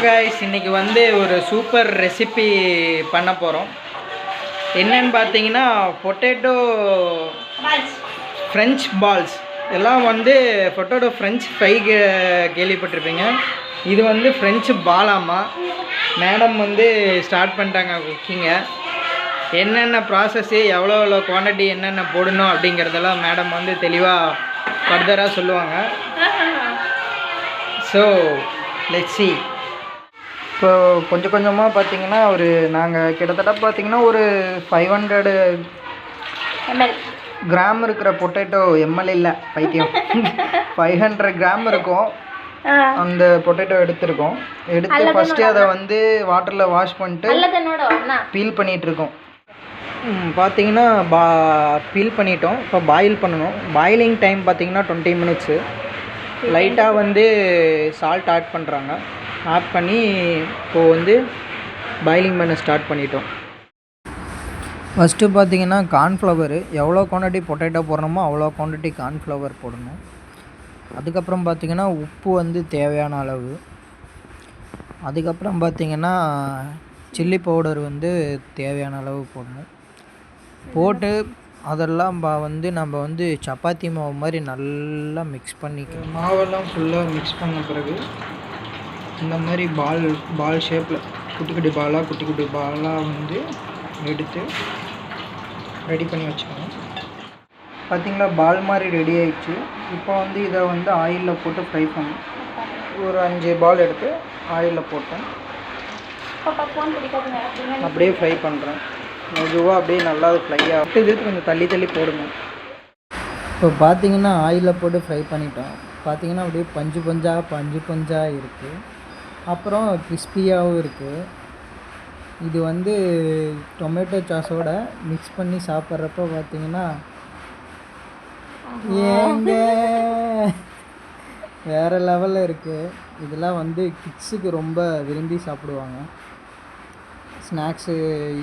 Guys, இன்றைக்கி வந்து ஒரு சூப்பர் ரெசிபி பண்ண போகிறோம். என்னன்னு பார்த்தீங்கன்னா பொட்டேட்டோ ஃப்ரெஞ்ச் பால்ஸ். எல்லாம் வந்து பொட்டேட்டோ ஃப்ரெஞ்ச் ஃப்ரை கேள்விப்பட்டிருப்பீங்க. இது வந்து ஃப்ரெஞ்சு பாலாமா. மேடம் வந்து ஸ்டார்ட் பண்ணிட்டாங்க குக்கிங்கை. என்னென்ன ப்ராசஸ்ஸு, எவ்வளோ குவான்டிட்டி என்னென்ன போடணும் அப்படிங்கிறதெல்லாம் மேடம் வந்து தெளிவாக ஃபர்தராக சொல்லுவாங்க. So let's see. இப்போ கொஞ்சம் கொஞ்சமாக பார்த்தீங்கன்னா நாங்கள் கிட்டத்தட்ட பார்த்தீங்கன்னா ஒரு 500 ml கிராம் இருக்கிற பொட்டேட்டோ எம்எல் இல்லை பைத்தியம் 500 கிராம் இருக்கும். அந்த பொட்டேட்டோ எடுத்துருக்கோம். எடுத்து ஃபஸ்ட்டு அதை வந்து வாட்டரில் வாஷ் பண்ணிட்டு பீல் பண்ணிகிட்ருக்கோம். பார்த்தீங்கன்னா பீல் பண்ணிட்டோம். இப்போ பாயில் பண்ணணும். பாயிலிங் டைம் பார்த்தீங்கன்னா 20 மினிட்ஸு. லைட்டாக வந்து சால்ட் ஆட் பண்ணுறாங்க. ஆட் பண்ணி இப்போது வந்து பாயிலிங் பண்ண ஸ்டார்ட் பண்ணிட்டோம். ஃபஸ்ட்டு பார்த்தீங்கன்னா கார்ன்ஃப்ளவரு எவ்வளோ குவான்டிட்டி பொட்டேட்டோ போடணுமோ அவ்வளோ குவான்டிட்டி கார்ன்ஃப்ளவர் போடணும். அதுக்கப்புறம் பார்த்திங்கன்னா உப்பு வந்து தேவையான அளவு. அதுக்கப்புறம் பார்த்திங்கன்னா சில்லி பவுடர் வந்து தேவையான அளவு போடணும். போட்டு அதெல்லாம் வந்து நம்ம வந்து சப்பாத்தி மாவு மாதிரி நல்லா மிக்ஸ் பண்ணிக்கணும். மாவெல்லாம் ஃபுல்லாக மிக்ஸ் பண்ண பிறகு இந்த மாதிரி பால் ஷேப்பில் குட்டி குட்டி பாலாக வந்து எடுத்து ரெடி பண்ணி வச்சுக்கணும். பார்த்திங்களா, பால் மாதிரி ரெடி ஆகிடுச்சு. இப்போ வந்து இதை வந்து ஆயிலில் போட்டு ஃப்ரை பண்ணணும். ஒரு 5 பால் எடுத்து ஆயிலில் போட்டேன். அப்படியே ஃப்ரை பண்ணுறேன். மெதுவாக அப்படியே நல்லா ஃப்ரை ஆகிட்டு இது கொஞ்சம் தள்ளி போடுங்க. இப்போ பார்த்திங்கன்னா ஆயிலில் போட்டு ஃப்ரை பண்ணிட்டோம். பார்த்திங்கன்னா அப்படியே பஞ்சு பஞ்சாக இருக்குது. அப்புறம் கிறிஸ்பியாகவும் இருக்குது. இது வந்து டொமேட்டோ சாஸோட மிக்ஸ் பண்ணி சாப்பிட்றப்போ பார்த்திங்கன்னா ஏங்க வேறு லெவலில் இருக்குது. இதெல்லாம் வந்து கிட்ஸுக்கு ரொம்ப விரும்பி சாப்பிடுவாங்க. ஸ்நாக்ஸு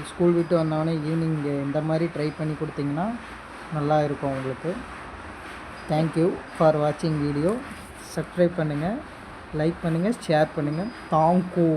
ஸ்கூல் விட்டு வந்தவொடனே ஈவினிங் இந்த மாதிரி ட்ரை பண்ணி கொடுத்திங்கன்னா நல்லா இருக்கும் உங்களுக்கு. தேங்க்யூ ஃபார் வாட்சிங் வீடியோ. சப்ஸ்கிரைப் பண்ணுங்கள், லைக் பண்ணுங்கள், ஷேர் பண்ணுங்கள். தாங்க்யூ.